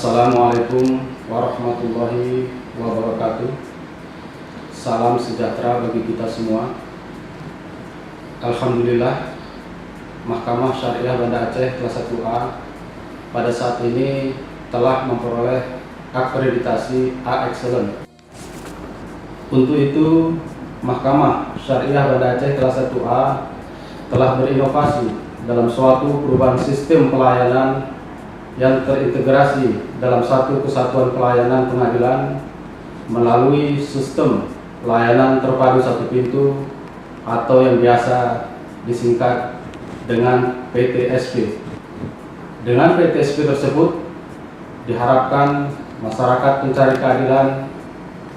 Assalamualaikum warahmatullahi wabarakatuh. Salam sejahtera bagi kita semua. Alhamdulillah, Mahkamah Syariah Banda Aceh kelas 1A pada saat ini telah memperoleh akreditasi A Excellent. Untuk itu, Mahkamah Syariah Banda Aceh kelas 1A telah berinovasi dalam suatu perubahan sistem pelayanan yang terintegrasi dalam satu kesatuan pelayanan pengadilan melalui sistem pelayanan terpadu satu pintu atau yang biasa disingkat dengan PTSP. Dengan PTSP tersebut diharapkan masyarakat pencari keadilan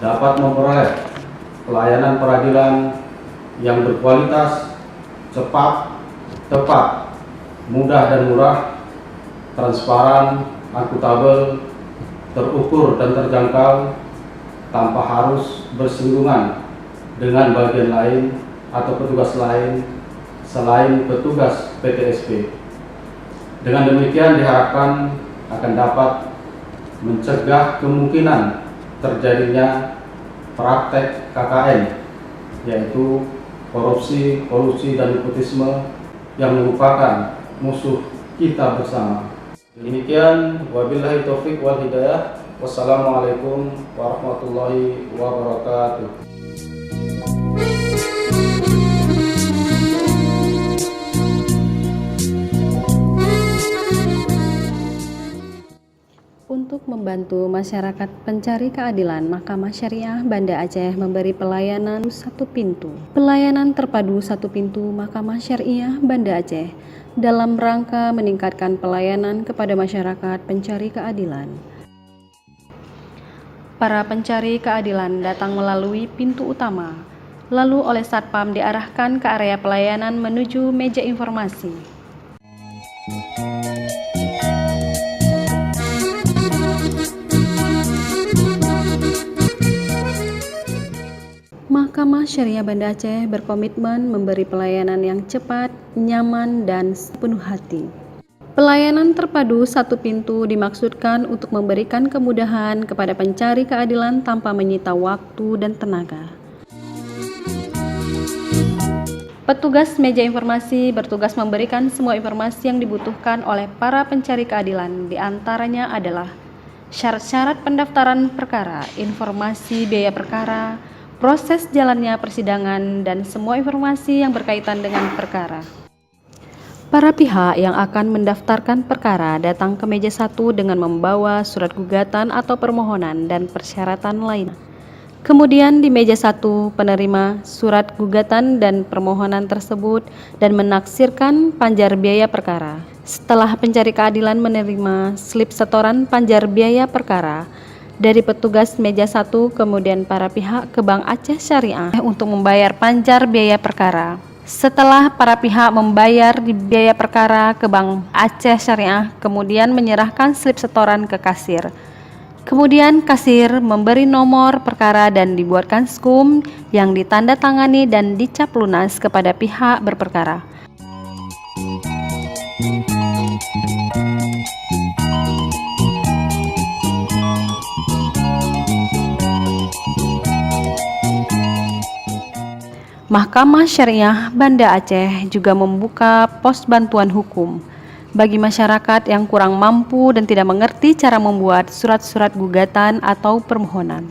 dapat memperoleh pelayanan peradilan yang berkualitas, cepat, tepat, mudah dan murah, transparan, akuntabel, terukur dan terjangkau tanpa harus bersinggungan dengan bagian lain atau petugas lain selain petugas PTSP. Dengan demikian diharapkan akan dapat mencegah kemungkinan terjadinya praktek KKN, yaitu korupsi, kolusi, dan nepotisme yang merupakan musuh kita bersama. Demikian, wabillahi taufik wal hidayah. Wassalamualaikum warahmatullahi wabarakatuh. Untuk membantu masyarakat pencari keadilan, Mahkamah Syariah Banda Aceh memberi pelayanan satu pintu. Pelayanan terpadu satu pintu Mahkamah Syariah Banda Aceh dalam rangka meningkatkan pelayanan kepada masyarakat pencari keadilan. Para pencari keadilan datang melalui pintu utama, lalu oleh Satpam diarahkan ke area pelayanan menuju meja informasi. Mahkamah Syariah Banda Aceh berkomitmen memberi pelayanan yang cepat, nyaman, dan sepenuh hati. Pelayanan terpadu satu pintu dimaksudkan untuk memberikan kemudahan kepada pencari keadilan tanpa menyita waktu dan tenaga. Petugas meja informasi bertugas memberikan semua informasi yang dibutuhkan oleh para pencari keadilan. Di antaranya adalah syarat-syarat pendaftaran perkara, informasi biaya perkara, proses jalannya persidangan, dan semua informasi yang berkaitan dengan perkara. Para pihak yang akan mendaftarkan perkara datang ke meja 1 dengan membawa surat gugatan atau permohonan dan persyaratan lain. Kemudian di meja 1 penerima surat gugatan dan permohonan tersebut dan menaksirkan panjar biaya perkara. Setelah pencari keadilan menerima slip setoran panjar biaya perkara dari petugas meja 1, kemudian para pihak ke Bank Aceh Syariah untuk membayar panjar biaya perkara. Setelah para pihak membayar di biaya perkara ke Bank Aceh Syariah, kemudian menyerahkan slip setoran ke kasir. Kemudian kasir memberi nomor perkara dan dibuatkan skum yang ditandatangani dan dicap lunas kepada pihak berperkara. Mahkamah Syariah Banda Aceh juga membuka pos bantuan hukum bagi masyarakat yang kurang mampu dan tidak mengerti cara membuat surat-surat gugatan atau permohonan.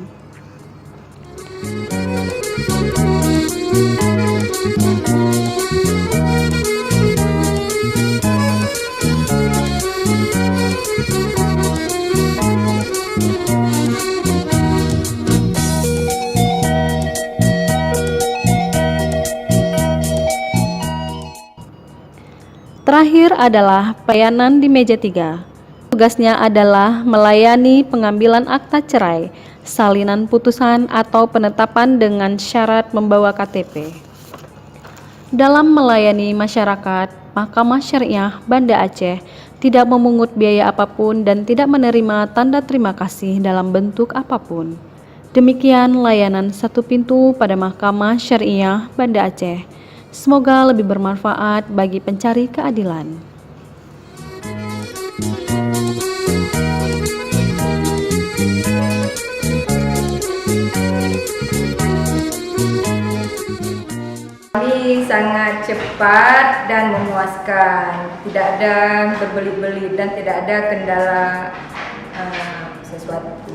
Terakhir adalah pelayanan di meja 3. Tugasnya adalah melayani pengambilan akta cerai, salinan putusan, atau penetapan dengan syarat membawa KTP. Dalam melayani masyarakat, Mahkamah Syariah Banda Aceh tidak memungut biaya apapun dan tidak menerima tanda terima kasih dalam bentuk apapun. Demikian layanan satu pintu pada Mahkamah Syariah Banda Aceh. Semoga lebih bermanfaat bagi pencari keadilan. sangat cepat dan memuaskan, tidak ada berbelit-belit dan tidak ada kendala sesuatu.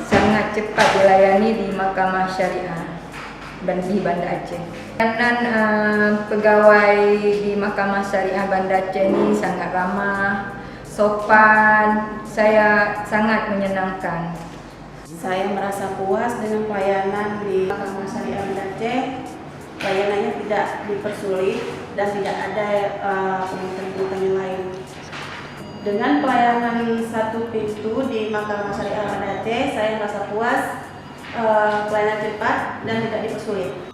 Sangat cepat dilayani di Mahkamah Syariah dan di Banda Aceh. Pelayanan pegawai di Mahkamah Syariah Banda Aceh ini sangat ramah, sopan, saya sangat menyenangkan. Saya merasa puas dengan pelayanan di Mahkamah Syariah Banda Aceh. Pelayanannya tidak dipersulit dan tidak ada pengurusan yang lain. Dengan pelayanan satu pintu di Mahkamah Syariah Banda Aceh, saya merasa puas, pelayanan cepat dan tidak dipersulit.